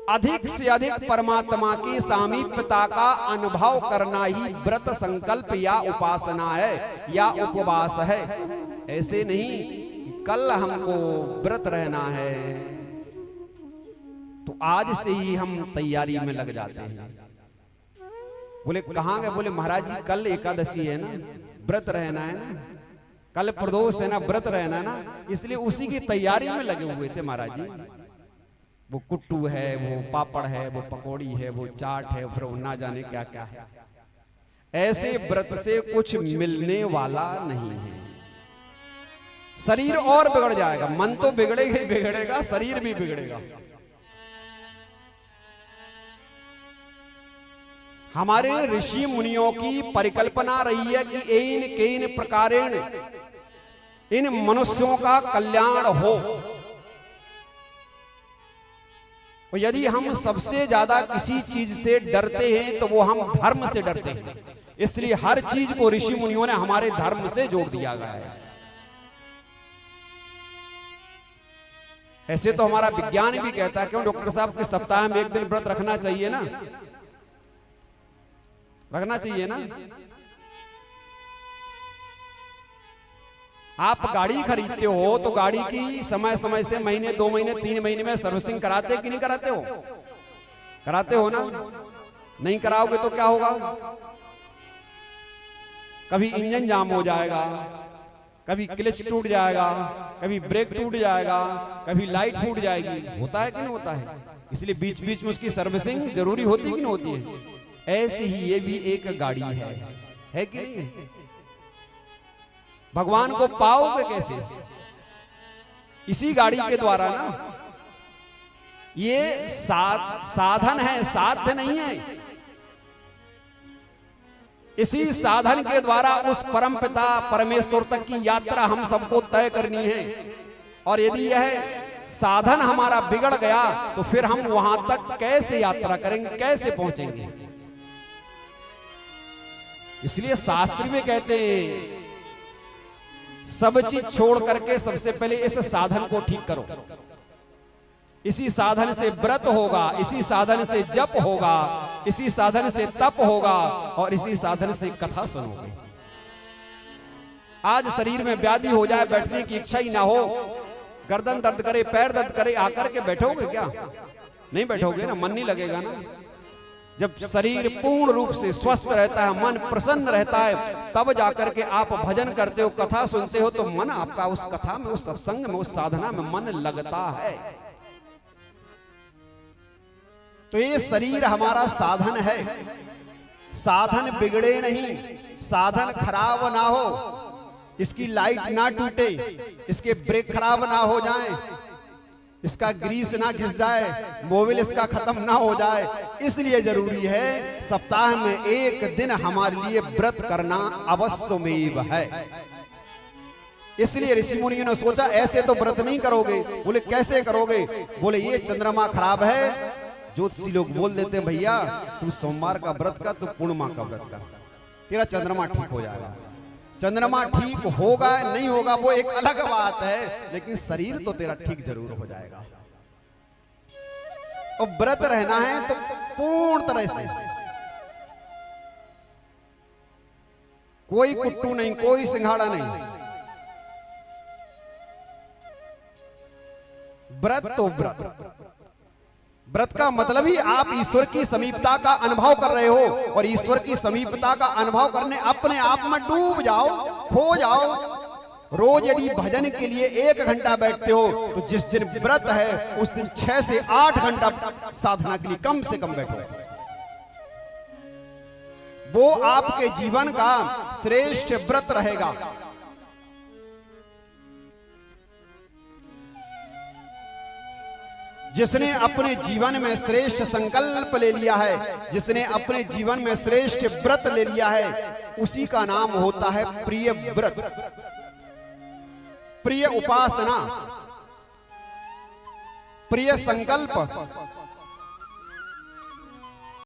अधिक से अधिक परमात्मा की सामीप्यता का अनुभव करना ही व्रत संकल्प या उपासना है या उपवास है। ऐसे नहीं कि कल हमको व्रत रहना है तो आज से ही हम तैयारी में लग जाते हैं। बोले कहां गए? बोले महाराज जी कल एकादशी है ना, व्रत रहना है ना, कल प्रदोष है ना, व्रत रहना है ना, इसलिए उसी की तैयारी में लगे हुए थे महाराज जी। वो कुट्टू है, वो पापड़ है, वो पकौड़ी है, वो चाट है, फिर ना जाने क्या क्या है। ऐसे व्रत से कुछ मिलने वाला नहीं है। शरीर और बिगड़ जाएगा, मन तो बिगड़ेगा ही बिगड़ेगा, शरीर भी बिगड़ेगा। हमारे ऋषि मुनियों की परिकल्पना रही है कि इन केन प्रकारेण इन मनुष्यों का कल्याण हो। और यदि हम सबसे ज्यादा किसी चीज से डरते हैं तो वो हम धर्म से डरते हैं। इसलिए हर चीज को ऋषि मुनियों ने हमारे धर्म से जोड़ दिया गया है। ऐसे तो हमारा विज्ञान भी कहता है, क्यों डॉक्टर साहब के सप्ताह में एक दिन व्रत रखना चाहिए ना, रखना चाहिए ना। आप गाड़ी खरीदते हो तो गाड़ी की समय समय से महीने 2 महीने 3 महीने में सर्विसिंग कराते कि नहीं कराते हो? कराते हो ना। नहीं कराओगे तो क्या होगा? कभी इंजन जाम हो जाएगा, कभी क्लच टूट जाएगा, कभी ब्रेक टूट जाएगा, कभी लाइट फूट जाएगी। होता है कि नहीं होता है? इसलिए बीच बीच में उसकी सर्विसिंग जरूरी होती कि नहीं होती है? ऐसे ही ये भी एक गाड़ी है कि नहीं? भगवान को पाओगे कैसे? इसी गाड़ी के द्वारा ना। ये साधन है, साध्य नहीं है। इसी साधन के द्वारा उस परम पिता परमेश्वर तक की यात्रा हम सबको तय करनी है। और यदि यह साधन हमारा बिगड़ गया तो फिर हम वहां तक कैसे यात्रा करेंगे, कैसे पहुंचेंगे? इसलिए शास्त्र में कहते हैं सब चीज छोड़ करके सबसे पहले इस साधन को ठीक करो। इसी साधन से व्रत होगा, इसी साधन से जप होगा, इसी साधन से तप होगा और इसी साधन से कथा सुनोगे। आज शरीर में व्याधि हो जाए, बैठने की इच्छा ही ना हो, गर्दन दर्द करे, पैर दर्द करे, आकर के बैठोगे क्या? नहीं बैठोगे ना, मन नहीं लगेगा ना। जब शरीर पूर्ण रूप से स्वस्थ रहता है, मन प्रसन्न रहता है, तब जाकर के आप भजन करते हो, कथा सुनते हो, तो मन आपका उस कथा में, उस सत्संग में, उस साधना में मन लगता है। तो ये शरीर हमारा साधन है। साधन बिगड़े नहीं, साधन खराब ना हो, इसकी लाइट ना टूटे, इसके ब्रेक खराब ना हो जाएं, इसका ग्रीस ना घिस जाए, मोबिल इसका खत्म ना हो जाए। इसलिए जरूरी है सप्ताह में एक दिन हमारे लिए व्रत करना अवश्यमेव है। इसलिए ऋषि मुनियों ने सोचा ऐसे तो व्रत नहीं करोगे। बोले कैसे करोगे? बोले ये चंद्रमा खराब है। ज्योतिषी लोग बोल देते हैं भैया तू सोमवार का व्रत कर, तू पूर्णिमा का व्रत कर, तेरा चंद्रमा ठीक हो जाएगा। चंद्रमा ठीक होगा नहीं होगा वो एक अलग बात है, लेकिन शरीर तो तेरा ठीक जरूर हो जाएगा। और व्रत रहना है तो पूर्ण तरह से, कोई कुट्टू नहीं, कोई सिंघाड़ा नहीं। व्रत तो व्रत, व्रत का मतलब ही आप ईश्वर की समीपता का अनुभव कर रहे हो। और ईश्वर की समीपता का अनुभव करने अपने आप में डूब जाओ, खो जाओ। रोज यदि भजन के लिए 1 घंटा बैठते हो तो जिस दिन व्रत है उस दिन 6 से 8 घंटा साधना के लिए कम से कम बैठो। वो आपके जीवन का श्रेष्ठ व्रत रहेगा। जिसने अपने जीवन में श्रेष्ठ संकल्प ले लिया है, जिसने अपने जीवन में श्रेष्ठ व्रत ले लिया है, उसी का नाम होता है प्रिय व्रत, प्रिय उपासना, प्रिय संकल्प।